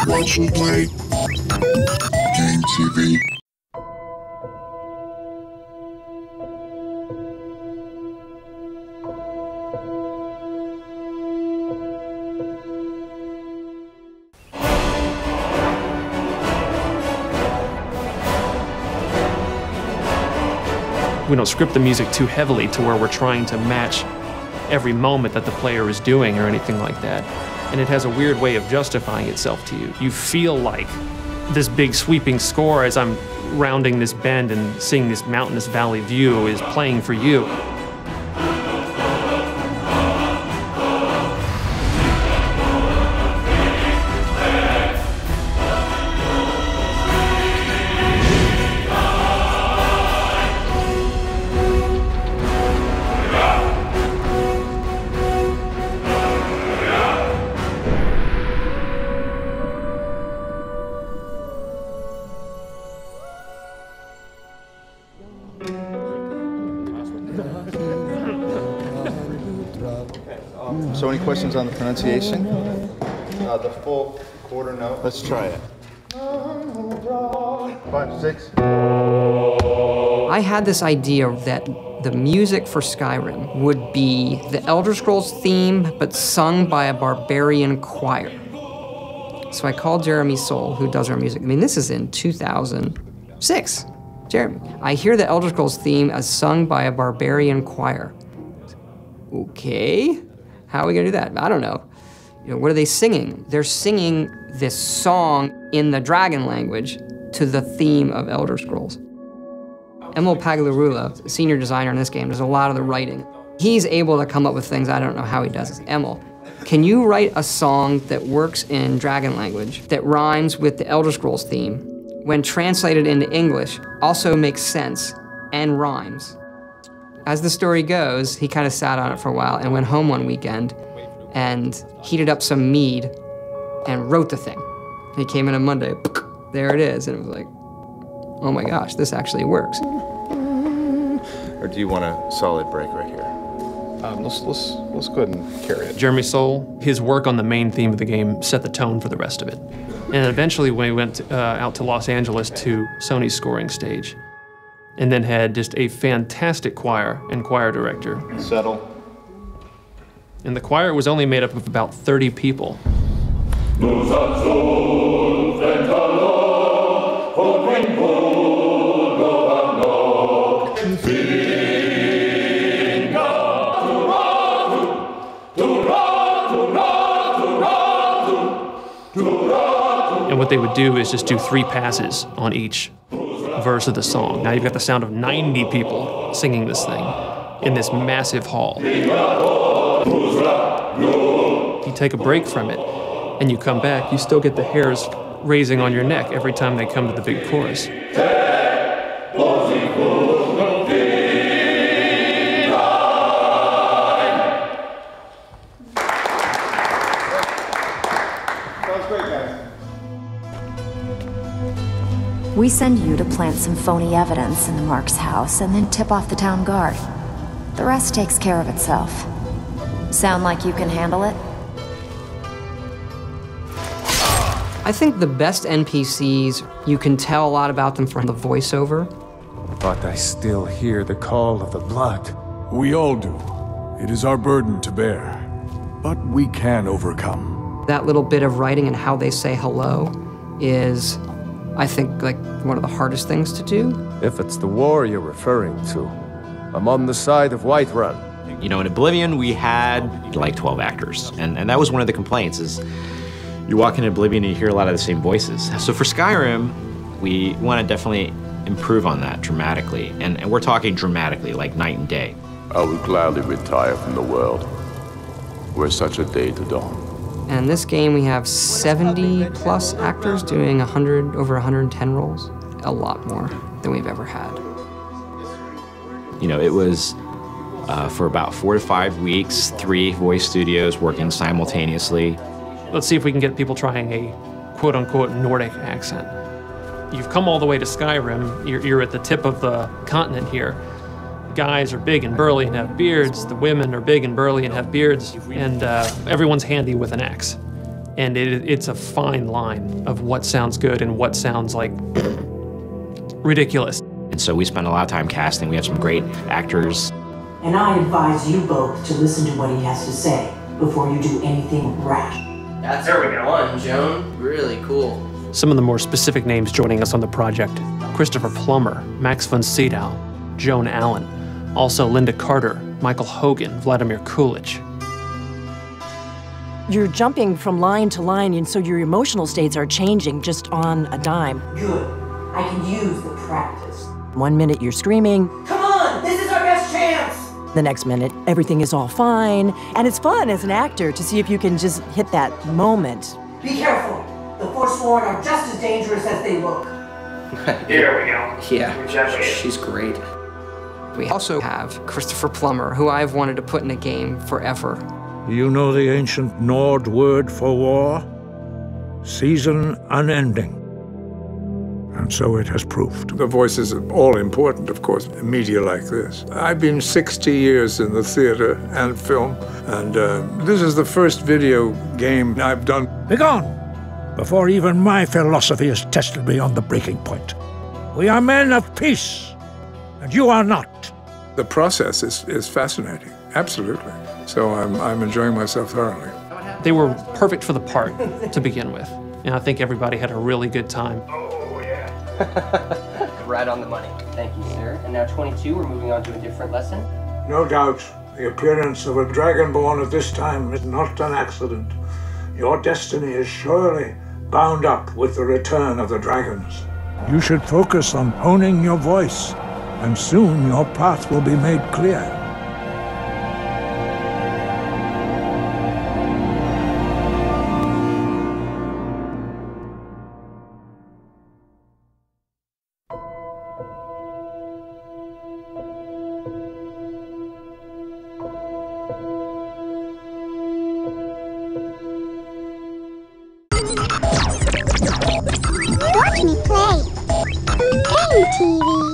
Watch and play. Game TV. We don't script the music too heavily to where we're trying to match every moment that the player is doing or anything like that. And it has a weird way of justifying itself to you. You feel like this big sweeping score as I'm rounding this bend and seeing this mountainous valley view is playing for you. So any questions on the pronunciation? The full quarter note. Let's try it. 5, 6. I had this idea that the music for Skyrim would be the Elder Scrolls theme, but sung by a barbarian choir. So I called Jeremy Soule, who does our music. I mean, this is in 2006. Jeremy, I hear the Elder Scrolls theme as sung by a barbarian choir. Okay, how are we gonna do that? I don't know. You know, what are they singing? They're singing this song in the dragon language to the theme of Elder Scrolls. Emil Paglarula, senior designer in this game, does a lot of the writing. He's able to come up with things, I don't know how he does this. Emil, can you write a song that works in dragon language that rhymes with the Elder Scrolls theme, when translated into English, also makes sense and rhymes? As the story goes, he kind of sat on it for a while and went home one weekend and heated up some mead and wrote the thing. He came in on Monday, there it is, and it was like, oh my gosh, this actually works. Or do you want a solid break right here? Let's go ahead and carry it. Jeremy Soule, his work on the main theme of the game set the tone for the rest of it. And eventually when we went out to Los Angeles to Sony's scoring stage, and then had just a fantastic choir and choir director. Settle. And the choir was only made up of about 30 people. And what they would do is just do 3 passes on each verse of the song. Now you've got the sound of 90 people singing this thing in this massive hall. You take a break from it and you come back, you still get the hairs raising on your neck every time they come to the big chorus. We send you to plant some phony evidence in the Mark's house and then tip off the town guard. The rest takes care of itself. Sound like you can handle it? I think the best NPCs, you can tell a lot about them from the voiceover. But I still hear the call of the blood. We all do. It is our burden to bear. But we can overcome. That little bit of writing and how they say hello is, I think, like one of the hardest things to do. If it's the war you're referring to, I'm on the side of Whiterun. You know, in Oblivion, we had like 12 actors, and that was one of the complaints, is you walk into Oblivion and you hear a lot of the same voices. So for Skyrim, we want to definitely improve on that dramatically, and we're talking dramatically, like night and day. I would gladly retire from the world were such a day to dawn. And in this game, we have 70 plus actors doing over 110 roles. A lot more than we've ever had. You know, it was for about 4 to 5 weeks, 3 voice studios working simultaneously. Let's see if we can get people trying a quote-unquote Nordic accent. You've come all the way to Skyrim, you're at the tip of the continent here. guys are big and burly and have beards, the women are big and burly and have beards, and everyone's handy with an axe. And it's a fine line of what sounds good and what sounds like ridiculous. And so we spent a lot of time casting. We have some great actors. And I advise you both to listen to what he has to say before you do anything rash. That's one, Joan. Really cool. Some of the more specific names joining us on the project: Christopher Plummer, Max von Sydow, Joan Allen, also Linda Carter, Michael Hogan, Vladimir Coolidge. You're jumping from line to line, and so your emotional states are changing just on a dime. Good. I can use the practice. 1 minute you're screaming. Come on, this is our best chance! The next minute, everything is all fine. And it's fun as an actor to see if you can just hit that moment. Be careful. The Forsworn are just as dangerous as they look. Here we go. Yeah, she's great. We also have Christopher Plummer, who I've wanted to put in a game forever. You know the ancient Nord word for war? Season unending. And so it has proved. The voices are all important, of course, in media like this. I've been 60 years in the theater and film, and this is the first video game I've done. Begone, before even my philosophy has tested me on the breaking point. We are men of peace, and you are not. The process is fascinating, absolutely. So I'm enjoying myself thoroughly. They were perfect for the part to begin with, and I think everybody had a really good time. Right on the money. Thank you, sir. And now 22, we're moving on to a different lesson. No doubt, the appearance of a dragonborn at this time is not an accident. Your destiny is surely bound up with the return of the dragons. You should focus on honing your voice, and soon your path will be made clear. Watch me play. Game TV.